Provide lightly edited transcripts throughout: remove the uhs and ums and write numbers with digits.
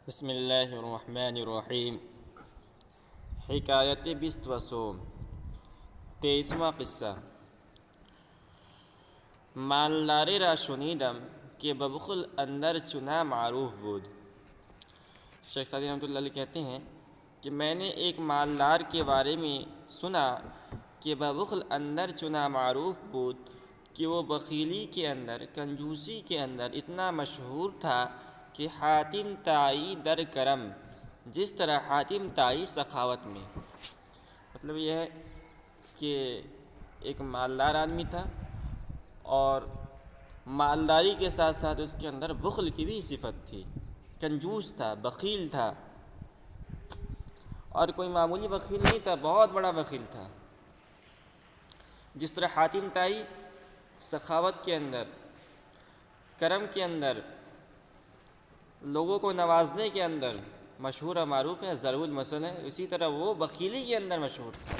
بسم اللہ الرحمن الرحیم۔ حکایت بیست و سوم، 23واں قصہ۔ مالداری را شنیدم کہ ببخل اندر چنا معروف بود۔ شیخ سعدی رحمۃ اللہ علیہ کہتے ہیں کہ میں نے ایک مالدار کے بارے میں سنا کہ ببخل اندر چنا معروف بود، کہ وہ بخیلی کے اندر، کنجوسی کے اندر اتنا مشہور تھا کہ حاتم طائی در کرم، جس طرح حاتم طائی سخاوت میں۔ مطلب یہ ہے کہ ایک مالدار آدمی تھا اور مالداری کے ساتھ ساتھ اس کے اندر بخل کی بھی صفت تھی، کنجوس تھا، بخیل تھا، اور کوئی معمولی بخیل نہیں تھا، بہت بڑا بخیل تھا۔ جس طرح حاتم طائی سخاوت کے اندر، کرم کے اندر، لوگوں کو نوازنے کے اندر مشہور و معروف ہے، ضرب المثل ہے، اسی طرح وہ بخیلی کے اندر مشہور تھا۔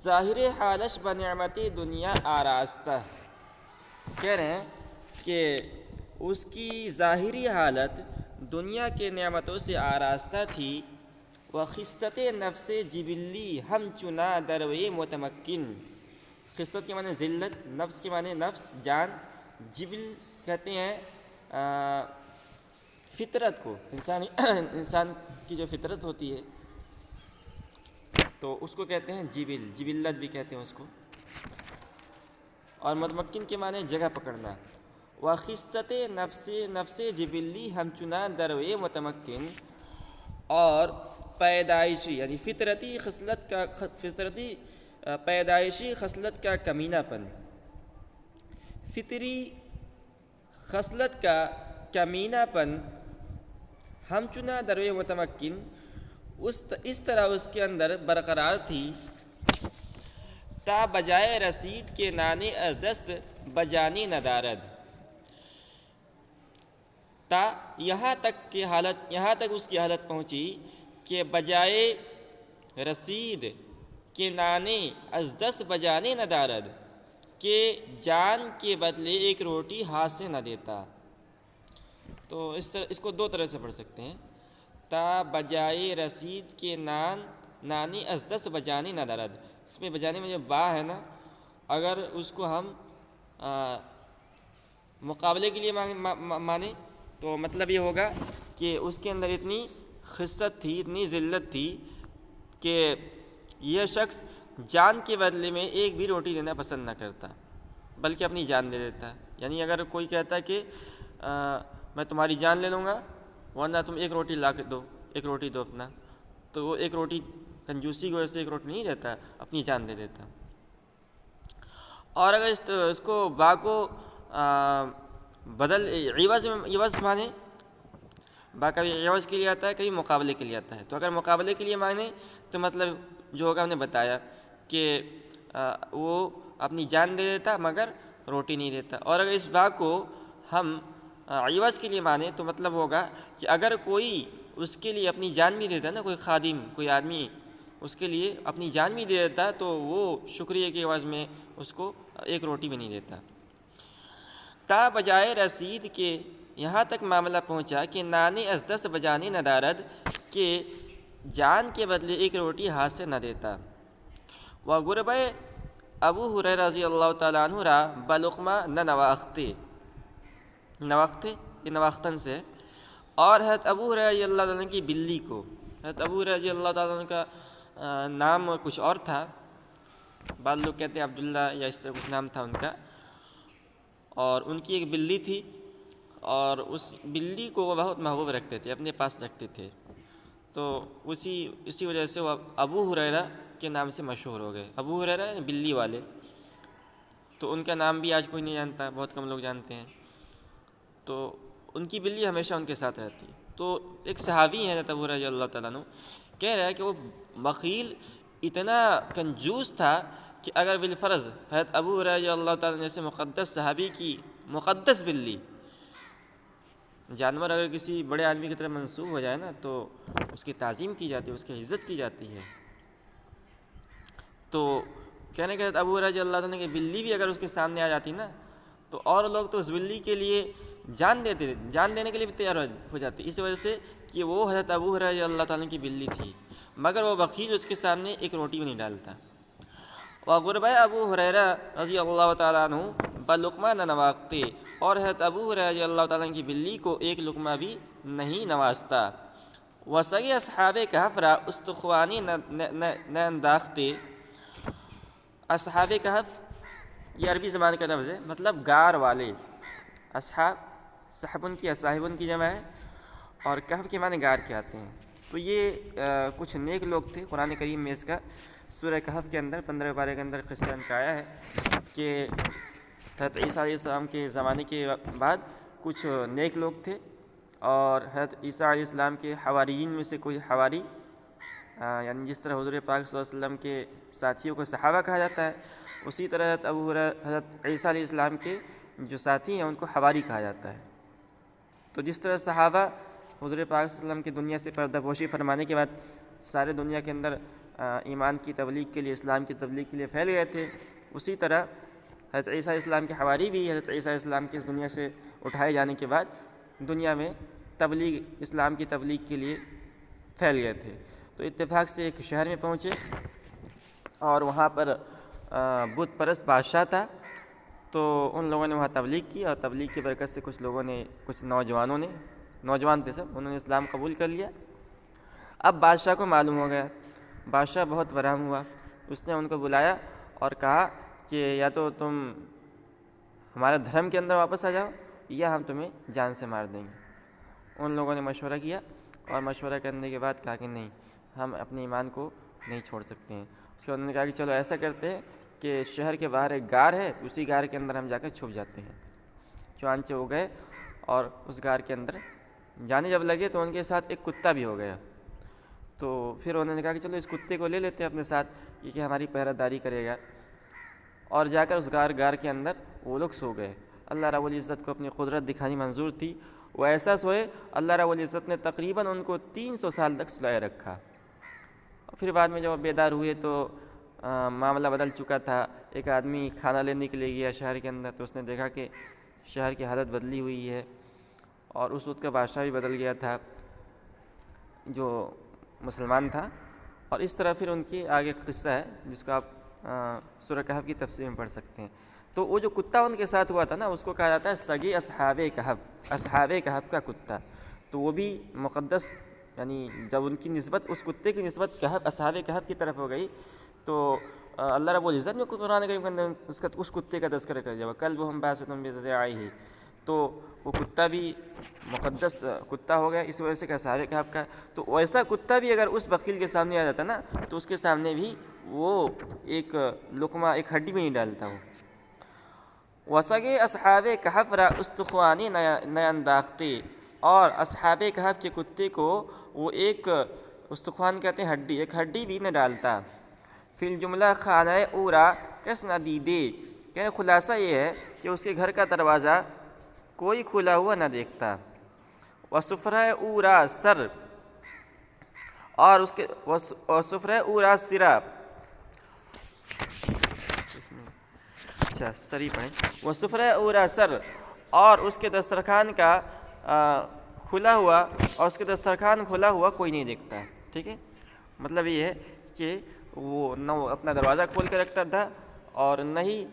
ظاہر حالش بنعمت دنیا آراستہ، کہہ رہے ہیں کہ اس کی ظاہری حالت دنیا کے نعمتوں سے آراستہ تھی۔ وخصت نفس جبلی ہم چنا دروے متمکن، خصت کے معنی ذلت، نفس کے معنی نفس، جان، جبل کہتے ہیں فطرت کو، انسان کی جو فطرت ہوتی ہے تو اس کو کہتے ہیں جبل، جبلت بھی کہتے ہیں اس کو، اور متمکن کے معنی جگہ پکڑنا۔ وخصت نفس جبلی ہم چنا دروے متمکن، اور پیدائشی یعنی فطرتی پیدائشی خصلت کا کمینہ پن، فطری خصلت کا کمینہ پن، ہم چنا دروے متمکن، اس طرح اس کے اندر برقرار تھی۔ تا بجائے رسید کے نانے از دست بجانی ندارد، تا یہاں تک اس کی حالت پہنچی کہ بجائے رسید کے نانے از دست بجانی ندارد، کہ جان کے بدلے ایک روٹی ہاتھ سے نہ دیتا۔ تو اس کو دو طرح سے پڑھ سکتے ہیں۔ تا بجائے رسید کے نانی از دست بجانی ندارد، اس میں بجانے میں جو با ہے نا، اگر اس کو ہم مقابلے کے لیے مانیں تو مطلب یہ ہوگا کہ اس کے اندر اتنی خست تھی، اتنی ذلت تھی کہ یہ شخص جان کے بدلے میں ایک بھی روٹی دینا پسند نہ کرتا، بلکہ اپنی جان دے دیتا۔ یعنی اگر کوئی کہتا کہ میں تمہاری جان لے لوں گا ورنہ تم ایک روٹی لا کے دو، ایک روٹی دو اپنا، تو وہ ایک روٹی، کنجوسی کی وجہ سے ایک روٹی نہیں دیتا، اپنی جان دے دیتا۔ اور اگر اس کو با کو بدل عوض مانے، با کبھی عوض کے لیے آتا ہے، کبھی مقابلے کے لیے آتا ہے، تو اگر مقابلے کے لیے مانے تو مطلب جو ہوگا ہم نے بتایا کہ وہ اپنی جان دے دیتا مگر روٹی نہیں دیتا۔ اور اگر اس با کو ہم عوض کے لیے مانے تو مطلب ہوگا کہ اگر کوئی اس کے لیے اپنی جان بھی دیتا نا، کوئی خادم، کوئی آدمی اس کے لیے اپنی جان بھی دے دیتا تو وہ شکریہ کے عوض میں اس کو ایک روٹی بھی نہیں دیتا۔ تا بجائے رسید کے، یہاں تک معاملہ پہنچا کہ نانے از دست بجانی ندارد، کہ جان کے بدلے ایک روٹی ہاتھ سے نہ دیتا۔ وغربۂ ابو ہریرہ رضی اللہ تعالیٰ عنہ را بلقمہ نہ نواختے، نواختے یہ نواختن سے، اور حضرت ابو ہریرہ رضی اللہ تعالیٰ عنہ کی بلی کو، حضرت ابو ہریرہ رضی اللہ تعالیٰ عنہ کا نام کچھ اور تھا، بعض لوگ کہتے ہیں عبداللہ یا اس طرح کچھ نام تھا ان کا، اور ان کی ایک بلی تھی، اور اس بلی کو وہ بہت محبوب رکھتے تھے، اپنے پاس رکھتے تھے، تو اسی وجہ سے وہ ابو ہریرہ کے نام سے مشہور ہو گئے۔ ابو ہریرہ یعنی بلی والے، تو ان کا نام بھی آج کوئی نہیں جانتا، بہت کم لوگ جانتے ہیں، تو ان کی بلی ہمیشہ ان کے ساتھ رہتی ہے۔ تو ایک صحابی ہیں حضرت ابو ہریرہ رضی اللہ تعالیٰ عنہ، کہہ رہا ہے کہ وہ بخیل اتنا کنجوس تھا کہ اگر بالفرض حضرت ابو ہریرہ رضی اللہ تعالیٰ عنہ جیسے مقدس صحابی کی مقدس بلی، جانور اگر کسی بڑے آدمی کی طرف منسوب ہو جائے نا تو اس کی تعظیم کی جاتی ہے، اس کی عزت کی جاتی ہے۔ تو کہنے کہ حضرت ابو ہریرہ رضی اللہ عنہ کی بلی بھی اگر اس کے سامنے آ جاتی نا تو اور لوگ تو اس بلی کے لیے جان دینے کے لیے بھی تیار ہو جاتے، اس وجہ سے کہ وہ حضرت ابو ہریرہ رضی اللہ تعالیٰ کی بلی تھی، مگر وہ بخیل اس کے سامنے ایک روٹی بھی نہیں ڈالتا۔ وغربۂ ابو ہریرہ رضی اللہ تعالیٰ عنہ بلقمہ نہ نواختے، اور حضرت ابو ہریرہ رضی اللہ تعالیٰ کی بلی کو ایک لقمہ بھی نہیں نوازتا۔ وسعی اصحاب کہف را استخوانی نہ انداختے، اصحاب کہف یہ عربی زبان کا لفظ ہے، مطلب غار والے۔ اصحاب صحبن کی جمع ہے، اور کہف کے معنی غار کے آتے ہیں۔ تو یہ کچھ نیک لوگ تھے، قرآن کریم میں اس کا سورہ کہف کے اندر 15 پارے کے اندر قصہ ان کا آیا ہے کہ حضرت عیسیٰ علیہ السلام کے زمانے کے بعد کچھ نیک لوگ تھے، اور حضرت عیسیٰ علیہ السلام کے حواریین میں سے کوئی حواری، یعنی جس طرح حضور پاک صلی اللہ علیہ وسلم کے ساتھیوں کو صحابہ کہا جاتا ہے، اسی طرح حضرت عیسیٰ علیہ السلام کے جو ساتھی ہیں ان کو حواری کہا جاتا ہے۔ تو جس طرح صحابہ حضور پاک صلی اللہ علیہ وسلم کی دنیا سے پردہ پوشی فرمانے کے بعد سارے دنیا کے اندر ایمان کی تبلیغ کے لیے، اسلام کی تبلیغ کے لیے پھیل گئے تھے، اسی طرح حضرت عیسیٰ علیہ السلام کے حواری بھی حضرت عیسیٰ علیہ السلام کے اس دنیا سے اٹھائے جانے کے بعد دنیا میں اسلام کی تبلیغ کے لیے پھیل گئے تھے۔ تو اتفاق سے ایک شہر میں پہنچے، اور وہاں پر بت پرست بادشاہ تھا، تو ان لوگوں نے وہاں تبلیغ کی، اور تبلیغ کی برکت سے کچھ نوجوان تھے سب، انہوں نے اسلام قبول کر لیا۔ اب بادشاہ کو معلوم ہو گیا، بادشاہ بہت برہم ہوا، اس نے ان کو بلایا اور کہا کہ یا تو تم ہمارے دھرم کے اندر واپس آ جاؤ، یا ہم تمہیں جان سے مار دیں گے۔ ان لوگوں نے مشورہ کیا، اور مشورہ کرنے کے بعد کہا کہ نہیں، ہم اپنے ایمان کو نہیں چھوڑ سکتے ہیں۔ اس کے بعد انہوں نے کہا کہ چلو ایسا کرتے ہیں کہ شہر کے باہر ایک غار ہے، اسی غار کے اندر ہم جا کر چھپ جاتے ہیں۔ چنانچہ وہ گئے، اور اس غار کے اندر جانے جب لگے تو ان کے ساتھ ایک کتا بھی ہو گیا۔ تو پھر انہوں نے کہا کہ چلو اس کتے کو لے لیتے ہیں اپنے ساتھ، یہ کہ ہماری پہرہ داری کرے گا، اور جا کر اس غار کے اندر وہ لوگ سو گئے۔ اللہ رب العزت کو اپنی قدرت دکھانی منظور تھی، وہ ایسا سوئے، اللہ رب العزت نے تقریباً ان کو 300 سال تک سلائے رکھا۔ پھر بعد میں جب وہ بیدار ہوئے تو معاملہ بدل چکا تھا۔ ایک آدمی کھانا لینے کے لیے گیا شہر کے اندر، تو اس نے دیکھا کہ شہر کی حالت بدلی ہوئی ہے، اور اس وقت کا بادشاہ بھی بدل گیا تھا جو مسلمان تھا۔ اور اس طرح پھر ان کی آگے قصہ ہے جس کو آپ سورہ کہف کی تفسیر میں پڑھ سکتے ہیں۔ تو وہ جو کتا ان کے ساتھ ہوا تھا نا، اس کو کہا جاتا ہے سگی اصحاب کہف، اصحاب کہف کا کتا۔ تو وہ بھی مقدس، یعنی جب ان کی نسبت، اس کتے کی نسبت اصحاب کہف کی طرف ہو گئی، تو اللہ رب العزت نے قرآن کریم کے اندر اس کتے کا تذکرہ کر دیا، وَكَلْبُهُمْ بَاسِطٌ بِذِرَاعِهِ۔ تو وہ کتا بھی مقدس کتا ہو گیا اس وجہ سے کہ اصحاب کہف کا۔ تو ویسا کتا بھی اگر اس بخیل کے سامنے آ جاتا نا، تو اس کے سامنے بھی وہ ایک لقمہ، ایک ہڈی بھی نہیں ڈالتا وہ۔ وسگے اصحاب کہف را استخوانی نہ انداختے، اور اصحاب کہف کے کتے کو وہ ایک استخوان کہتے ہیں ہڈی، ایک ہڈی بھی نہ ڈالتا۔ فی الجملہ خانہ اورا کس نہ دیدے، کہنے خلاصہ یہ ہے کہ اس کے گھر کا دروازہ کوئی کھلا ہوا نہ دیکھتا۔ وسفرہ اورا سر، اور اس کے وسفرہ اورا سرا، اچھا سری پڑھیں، وسفرہ اورا سر، اور اس کے دسترخوان کا کھلا ہوا، اور اس کے دسترخوان کھلا ہوا کوئی نہیں دیکھتا۔ ٹھیک ہے، مطلب یہ ہے کہ وہ نہ وہ اپنا دروازہ کھول کے رکھتا تھا، اور نہ ہی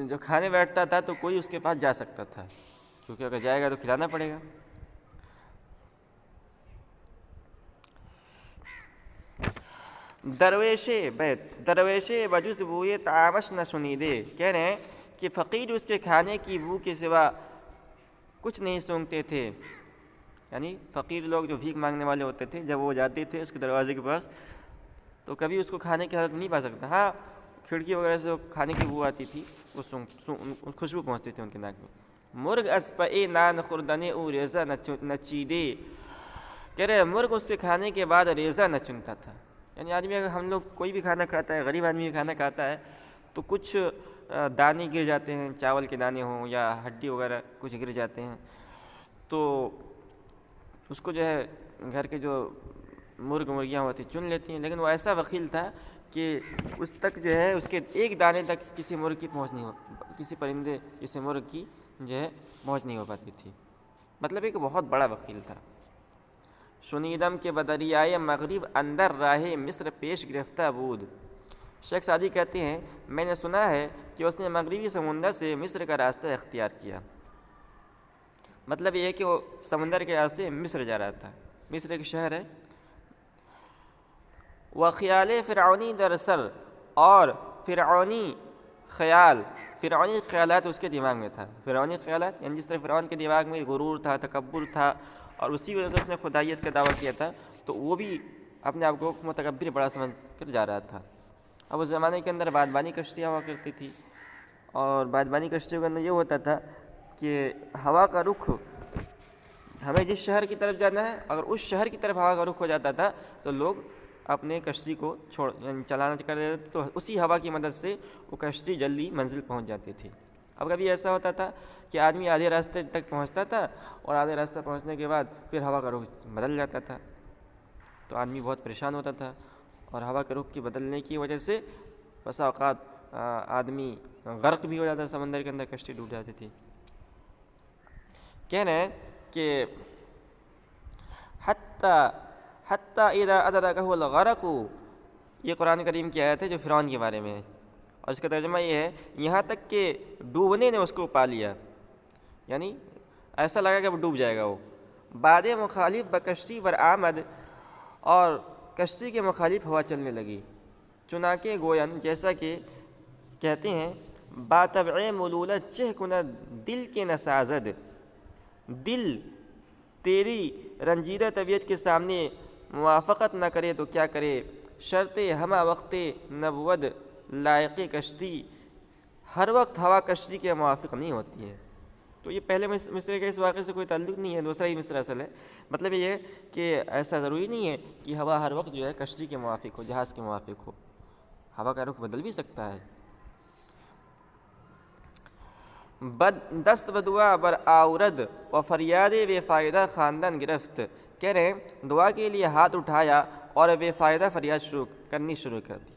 جو کھانے بیٹھتا تھا تو کوئی اس کے پاس جا سکتا تھا، کیونکہ اگر جائے گا تو کھلانا پڑے گا۔ درویش بجز بوئے تعامش نہ سنیدے، کہہ رہے ہیں کہ فقیر اس کے کھانے کی بو کے سوا کچھ نہیں سونگتے تھے۔ یعنی فقیر لوگ جو بھیک مانگنے والے ہوتے تھے، جب وہ جاتے تھے اس کے دروازے کے پاس تو کبھی اس کو کھانے کی حالت نہیں پا سکتا۔ ہاں کھڑکی وغیرہ سے کھانے کی بو آتی تھی، وہ خوشبو پہنچتی تھی ان کے ناک میں۔ مرغ از پے نان خوردنے او ریزہ نہ چیدے، کہہ رہے مرغ اس سے کھانے کے بعد ریزہ نہ چنتا تھا۔ یعنی آدمی اگر ہم لوگ کوئی بھی کھانا کھاتا ہے، غریب آدمی بھی کھانا کھاتا ہے، تو کچھ دانے گر جاتے ہیں، چاول کے دانے ہوں یا ہڈی وغیرہ کچھ گر جاتے ہیں، تو اس کو جو ہے گھر کے جو مرغیاں ہوتی چن لیتی ہیں۔ لیکن وہ ایسا بخیل تھا کہ اس تک جو ہے اس کے ایک دانے تک کسی مرغ کی پہنچ نہیں ہو، کسی پرندے کسی مرغ کی جو ہے پہنچ نہیں ہو پاتی تھی۔ مطلب ایک بہت بڑا وکیل تھا۔ شنیدم کے بدریائے مغرب اندر راہ مصر پیش گرفتہ بود۔ شیخ سعدی کہتے ہیں میں نے سنا ہے کہ اس نے مغربی سمندر سے مصر کا راستہ اختیار کیا۔ مطلب یہ ہے کہ وہ سمندر کے راستے مصر جا رہا تھا۔ مصر ایک شہر ہے۔ وخیال فرعونی در سر، اور فرعونی خیالات اس کے دماغ میں تھا۔ فرعونی خیالات یعنی جس طرح فرعون کے دماغ میں غرور تھا، تکبر تھا، اور اسی وجہ سے اس نے خدائیت کا دعویٰ کیا تھا، تو وہ بھی اپنے آپ کو متکبر بڑا سمجھ کر جا رہا تھا۔ اب اس زمانے کے اندر بادبانی کشتیاں ہوا کرتی تھی، اور بادبانی کشتیوں کے اندر یہ ہوتا تھا کہ ہوا کا رخ ہمیں جس شہر کی طرف جانا ہے، اگر اس شہر کی طرف ہوا کا رخ ہو جاتا تھا تو لوگ اپنے کشتی کو یعنی چلانا کر دیتے تھے، تو اسی ہوا کی مدد سے وہ کشتی جلدی منزل پہنچ جاتی تھی۔ اب کبھی ایسا ہوتا تھا کہ آدمی آدھے راستے تک پہنچتا تھا، اور آدھے راستہ پہنچنے کے بعد پھر ہوا کا رخ بدل جاتا تھا، تو آدمی بہت پریشان ہوتا تھا، اور ہوا کے رخ کی بدلنے کی وجہ سے بسا اوقات آدمی غرق بھی ہو جاتا، سمندر کے اندر کشتی ڈوب جاتی تھی۔ کہہ رہے ہیں کہ حتی اذا ادرکہ الغرق، یہ قرآن کریم کی آیت ہے جو فرعون کے بارے میں ہے، اور اس کا ترجمہ یہ ہے یہاں تک کہ ڈوبنے نے اس کو پا لیا، یعنی ایسا لگا کہ اب ڈوب جائے گا وہ۔ بعد مخالف بکشتی بر آمد، اور کشتی کے مخالف ہوا چلنے لگی۔ چنانکہ گوین جیسا کہ کہتے ہیں با طبع ملولت چہ کند دل کے نسازد، دل تیری رنجیدہ طبیعت کے سامنے موافقت نہ کرے تو کیا کرے، شرط ہمہ وقت نبود لائق کشتی، ہر وقت ہوا کشتی کے موافق نہیں ہوتی ہے۔ تو یہ پہلے مصرع کے اس واقعے سے کوئی تعلق نہیں ہے، دوسرا ہی مصرع اصل ہے۔ مطلب یہ ہے کہ ایسا ضروری نہیں ہے کہ ہوا ہر وقت جو ہے کشتی کے موافق ہو، جہاز کے موافق ہو، ہوا کا رخ بدل بھی سکتا ہے۔ دست بدعا بر آورد و فریاد بے فائدہ خاندان گرفت، کہہ رہے ہیں دعا کے لیے ہاتھ اٹھایا اور بے فائدہ فریاد کرنی شروع کر دی۔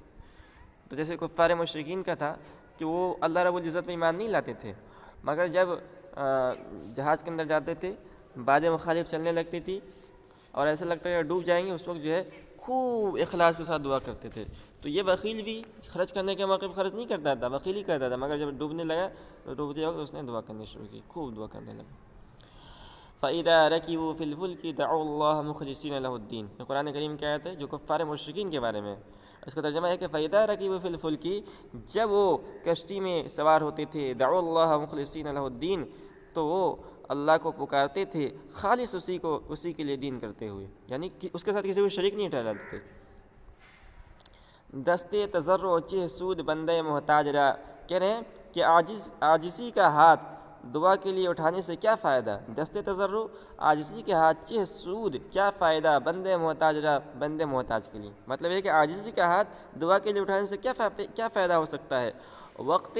تو جیسے کفار مشرکین کا تھا کہ وہ اللہ رب العزت میں ایمان نہیں لاتے تھے، مگر جب جہاز کے اندر جاتے تھے باد مخالف چلنے لگتی تھی اور ایسا لگتا ہے کہ ڈوب جائیں گے، اس وقت جو ہے خوب اخلاص کے ساتھ دعا کرتے تھے۔ تو یہ بخیل بھی خرچ کرنے کے موقع پہ خرچ نہیں کرتا تھا، بخیل ہی کرتا تھا، مگر جب ڈوبنے لگا تو ڈوبتے وقت اس نے دعا کرنی شروع کی، خوب دعا کرنے لگا۔ فَإِذَا رَكِبُوا فِي الْفُلْكِ دَعُوا اللَّهَ مُخْلِصِينَ لَهُ الدِّينَ، یہ قرآن کریم کی آیت ہے جو کفار مشرکین کے بارے میں ہے۔ اس کا ترجمہ ہے کہ فَإِذَا رَكِبُوا فِي الْفُلْكِ، جب وہ کشتی میں سوار ہوتے تھے، دَعُوا اللَّهَ مُخْلِصِينَ لَهُ الدِّينَ، تو وہ اللہ کو پکارتے تھے خالص اسی کے لیے دین کرتے ہوئے، یعنی کہ اس کے ساتھ کسی کو شریک نہیں ٹھہراتے تھے۔ دستے تضرع چہ سود بندے محتاج را، کہہ رہے ہیں کہ عاجزی کا ہاتھ دعا کے لیے اٹھانے سے کیا فائدہ، دستے تضرع عاجزی کے ہاتھ، چہ سود کیا فائدہ، بندے محتاج را بندے محتاج کے لیے، مطلب یہ کہ عاجزی کا ہاتھ دعا کے لیے اٹھانے سے کیا فائدہ ہو سکتا ہے۔ وقت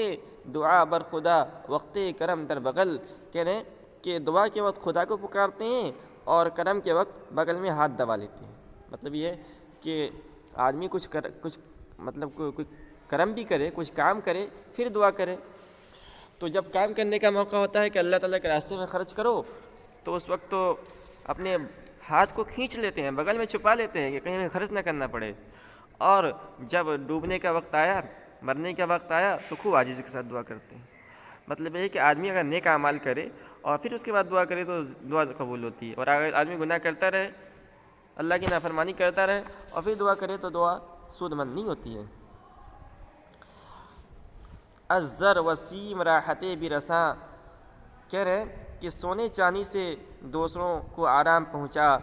دعا بر خدا وقت کرم در بغل، کہہ رہے ہیں کہ دعا کے وقت خدا کو پکارتے ہیں اور کرم کے وقت بغل میں ہاتھ دبا لیتے ہیں۔ مطلب یہ ہے کہ آدمی کچھ کرم بھی کرے، کچھ کام کرے، پھر دعا کرے۔ تو جب کام کرنے کا موقع ہوتا ہے کہ اللہ تعالیٰ کے راستے میں خرچ کرو، تو اس وقت تو اپنے ہاتھ کو کھینچ لیتے ہیں، بغل میں چھپا لیتے ہیں کہ کہیں ہمیں خرچ نہ کرنا پڑے، اور جب ڈوبنے کا وقت آیا، مرنے کا وقت آیا، تو خوب عاجزی کے ساتھ دعا کرتے ہیں۔ مطلب یہ ہے کہ آدمی اگر نیک اعمال کرے اور پھر اس کے بعد دعا کرے تو دعا قبول ہوتی ہے، اور اگر آدمی گناہ کرتا رہے، اللہ کی نافرمانی کرتا رہے اور پھر دعا کرے تو دعا سود مند نہیں ہوتی ہے۔ الزر وسیم راحت برساں، کہہ رہے ہیں کہ سونے چاندی سے دوسروں کو آرام پہنچا،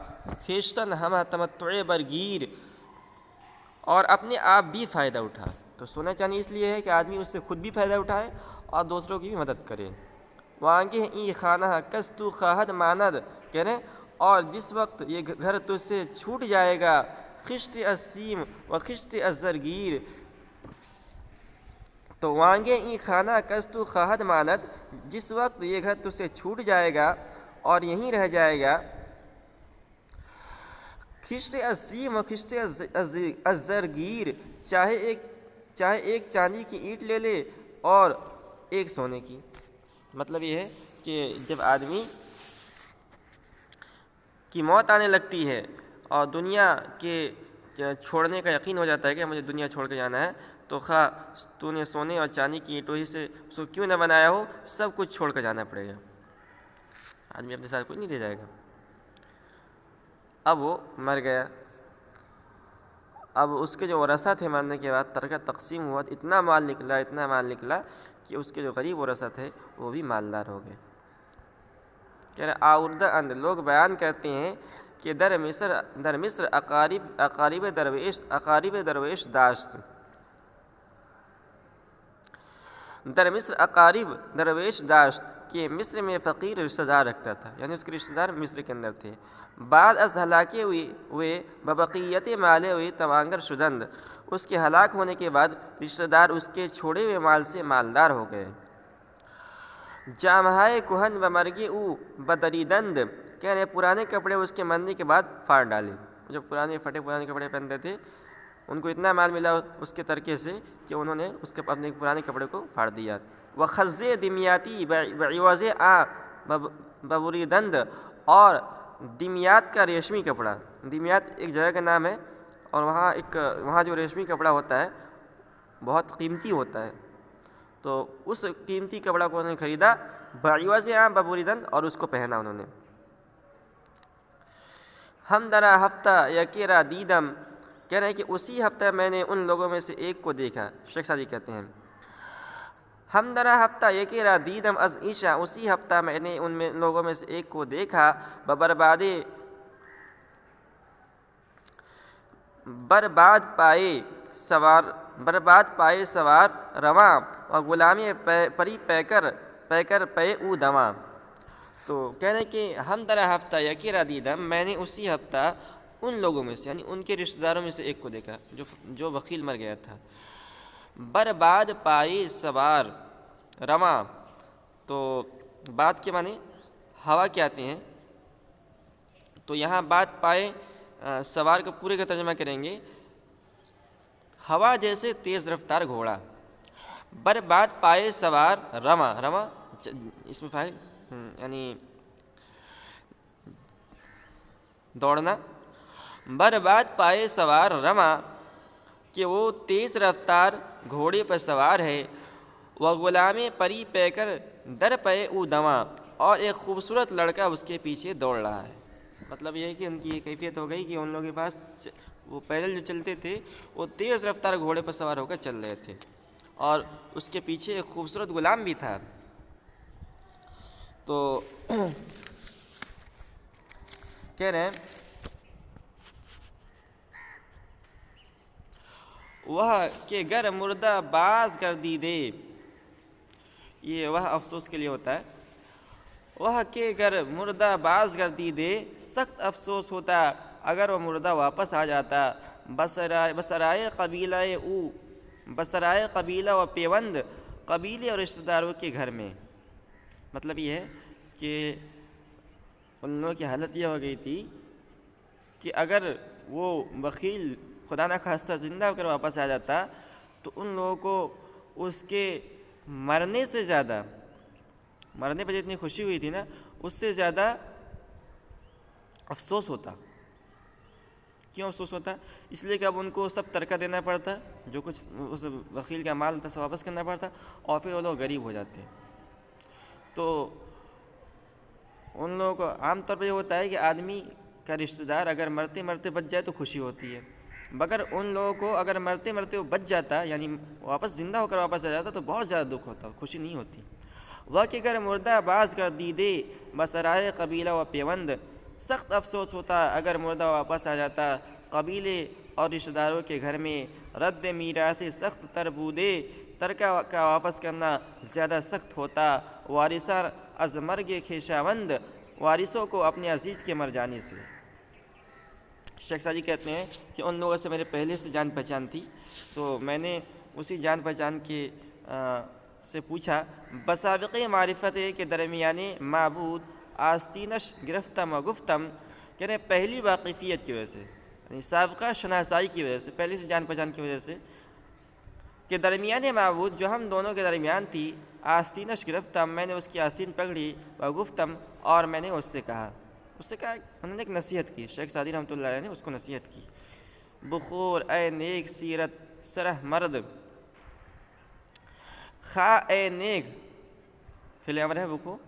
خیشتن ہمہ تمتع برگیر، اور اپنے آپ بھی فائدہ اٹھا۔ تو سونا چاندی اس لیے ہے کہ آدمی اس سے خود بھی فائدہ اٹھائے اور دوسروں کی بھی مدد کرے۔ وانگہ ای خانہ کس تو خواہد ماند، کہہ رہے ہیں اور جس وقت یہ گھر تجھ سے چھوٹ جائے گا، خشت اسیم و خشت ازرگیر، تو وانگے ای خانہ کس تو خواہد ماند، جس وقت یہ گھر تجھ سے چھوٹ جائے گا اور یہیں رہ جائے گا، خشت عظیم و خشت الزرگیر، چاہے ایک چاندی کی اینٹ لے لے اور ایک سونے کی۔ مطلب یہ ہے کہ جب آدمی کی موت آنے لگتی ہے اور دنیا کے چھوڑنے کا یقین ہو جاتا ہے کہ مجھے دنیا چھوڑ کے جانا ہے، تو خواہ تو نے سونے اور چاندی کی اینٹوں ہی سے اس کو کیوں نہ بنایا ہو، سب کچھ چھوڑ کر جانا پڑے گا۔ آدمی اپنے ساتھ کچھ نہیں لے جائے گا۔ اب وہ مر گیا، اب اس کے جو ورثہ تھے مرنے کے بعد ترکہ تقسیم ہوا، اتنا مال نکلا کہ اس کے جو غریب ورثہ تھے وہ بھی مالدار ہو گئے۔ کہہ رہے آوردہ اند، لوگ بیان کرتے ہیں کہ در مصر اقارب درویش داشت، در مصر اقارب درویش داشت، کہ مصر میں فقیر رشتہ دار رکھتا تھا، یعنی اس کے رشتہ دار مصر کے اندر تھے۔ بعد از ہلاکے ہوئے ببقیت مالے ہوئی توانگر شدند، اس کے ہلاک ہونے کے بعد رشتہ دار اس کے چھوڑے ہوئے مال سے مالدار ہو گئے۔ جامہائے کہن و مرگے او بدریدند، کہہ رہے پرانے کپڑے اس کے مرنے کے بعد پھاڑ ڈالے۔ جو پرانے کپڑے پہنتے تھے ان کو اتنا مال ملا اس کے ترکے سے کہ انہوں نے اپنے پرانے کپڑے کو پھاڑ دیا۔ وخز دمیاتی بعوض ببریدند، اور دمیات کا ریشمی کپڑا، دمیات ایک جگہ کا نام ہے، اور وہاں جو ریشمی کپڑا ہوتا ہے بہت قیمتی ہوتا ہے، تو اس قیمتی کپڑا کو انہوں نے خریدا بعوض ببریدند، اور اس کو پہنا انہوں نے۔ ہم درا ہفتہ یکیرا دیدم، کہہ رہے ہیں کہ اسی ہفتہ میں نے ان لوگوں میں سے ایک کو دیکھا۔ شیخ سعدی کہتے ہیں ہم درا ہفتہ یکیرا دیدم از عیشا، اسی ہفتہ میں نے ان لوگوں میں سے ایک کو دیکھا، برباد پائے سوار رواں، اور غلامی پری پیکر پے او دواں۔ تو کہہ رہے ہیں کہ ہم درا ہفتہ یکیرا دیدم، میں نے اسی ہفتہ ان لوگوں میں سے یعنی ان کے رشتہ داروں میں سے ایک کو دیکھا جو وکیل مر گیا تھا۔ برباد پائے سوار رواں، تو باد کے معنی ہوا کے آتے ہیں، تو یہاں باد پائے سوار کا پورے کا ترجمہ کریں گے ہوا جیسے تیز رفتار گھوڑا۔ برباد پائے سوار رواں اس میں فاعل یعنی دوڑنا، برباد پائے سوار رواں، کہ وہ تیز رفتار گھوڑے پر سوار ہے، وہ غلام پری پیکر در پے او دواں، اور ایک خوبصورت لڑکا اس کے پیچھے دوڑ رہا ہے۔ مطلب یہ ہے کہ ان کی یہ کیفیت ہو گئی کہ ان لوگوں کے پاس وہ پیدل جو چلتے تھے وہ تیز رفتار گھوڑے پر سوار ہو کر چل رہے تھے، اور اس کے پیچھے ایک خوبصورت غلام بھی تھا۔ تو کہہ رہے ہیں وہ کہ گر مردہ باز گردی دے، یہ وہ افسوس کے لیے ہوتا ہے، وہ کہ گر مردہ باز گردی دے، سخت افسوس ہوتا اگر وہ مردہ واپس آ جاتا، بسرائے قبیلہ و پیوند، قبیلے اور رشتہ داروں کے گھر میں۔ مطلب یہ ہے کہ ان لوگوں کی حالت یہ ہو گئی تھی کہ اگر وہ بخیل خدا نخواستہ زندہ ہو کر واپس آ جاتا تو ان لوگوں کو اس کے مرنے سے زیادہ، مرنے پہ جتنی خوشی ہوئی تھی نا اس سے زیادہ افسوس ہوتا۔ کیوں افسوس ہوتا؟ اس لیے کہ اب ان کو سب ترکہ دینا پڑتا، جو کچھ اس وکیل کا مال تھا سب واپس کرنا پڑتا، اور پھر وہ لوگ غریب ہو جاتے۔ تو ان لوگوں کو عام طور پہ یہ ہوتا ہے کہ آدمی کا رشتہ دار اگر مرتے مرتے بچ جائے تو خوشی ہوتی ہے، مگر ان لوگوں کو اگر مرتے مرتے وہ بچ جاتا یعنی واپس زندہ ہو کر واپس آ جاتا تو بہت زیادہ دکھ ہوتا، خوشی نہیں ہوتی۔ وہ کہ اگر مردہ باز کر دیدے بسرائے قبیلہ و پیوند، سخت افسوس ہوتا اگر مردہ واپس آ جاتا قبیلے اور رشتہ داروں کے گھر میں، رد میراث سخت تر بودے، ترکہ کا واپس کرنا زیادہ سخت ہوتا، وارثہ از مرگ خویشاوند، وارثوں کو اپنے عزیز کے مر جانے سے۔ شیخ سعدی کہتے ہیں کہ ان لوگوں سے میرے پہلے سے جان پہچان تھی، تو میں نے اسی جان پہچان کے سے پوچھا، بسابق معرفت کے درمیانے معبود آستینش گرفتم و گفتم، کہہ رہے ہیں پہلی واقفیت کی وجہ سے، یعنی سابقہ شناسائی کی وجہ سے، پہلے سے جان پہچان کی وجہ سے، کہ درمیان معبود جو ہم دونوں کے درمیان تھی، آستینش گرفتم، میں نے اس کی آستین پکڑی، و گفتم، اور میں نے اس سے کہا، انہوں نے ایک نصیحت کی، شیخ سعدی رحمۃ اللہ علیہ نے اس کو نصیحت کی، بخور اے نیک سیرت سرہ مرد، خواہ اے نیک، فعل امر ہے بخور،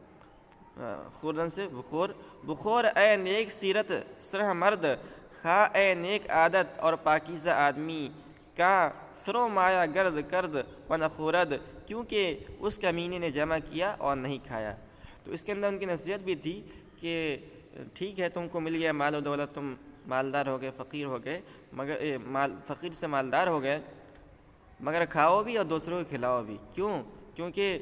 خوردن سے بخور، بخور اے نیک سیرت سرہ مرد، خواہ اے نیک عادت اور پاکیزہ آدمی، کا فرو مایا گرد کرد و نخورد، کیونکہ اس کمینے نے جمع کیا اور نہیں کھایا۔ تو اس کے اندر ان کی نصیحت بھی تھی کہ ٹھیک ہے تم کو مل گیا مال و دولت، تم مالدار ہو گئے، فقیر ہو گئے، مگر فقیر سے مالدار ہو گئے، مگر کھاؤ بھی اور دوسروں کو کھلاؤ بھی، کیوں؟ کیونکہ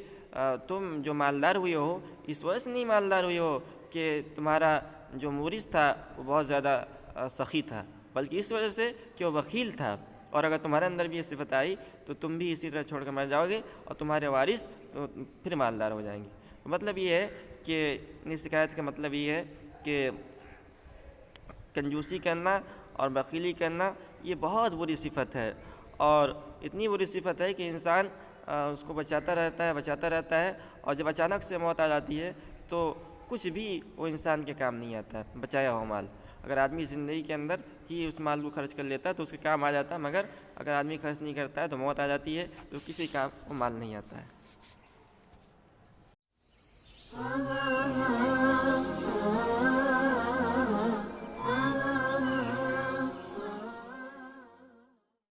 تم جو مالدار ہوئے ہو اس وجہ سے نہیں مالدار ہوئے ہو کہ تمہارا جو مورث تھا وہ بہت زیادہ سخی تھا، بلکہ اس وجہ سے کہ وہ بخیل تھا، اور اگر تمہارے اندر بھی یہ صفت آئی تو تم بھی اسی طرح چھوڑ کر مر جاؤ گے اور تمہارے وارث تو پھر مالدار ہو جائیں گے۔ مطلب یہ ہے کہ اس شکایت کا مطلب یہ ہے کہ کنجوسی کرنا اور بخیلی کرنا یہ بہت بری صفت ہے، اور اتنی بری صفت ہے کہ انسان اس کو بچاتا رہتا ہے، اور جب اچانک سے موت آ جاتی ہے تو کچھ بھی وہ انسان کے کام نہیں آتا ہے بچایا ہوا مال۔ اگر آدمی زندگی کے اندر ہی اس مال کو خرچ کر لیتا ہے تو اس کے کام آ جاتا ہے، مگر اگر آدمی خرچ نہیں کرتا ہے تو موت آ جاتی ہے تو کسی کام وہ مال نہیں آتا ہے۔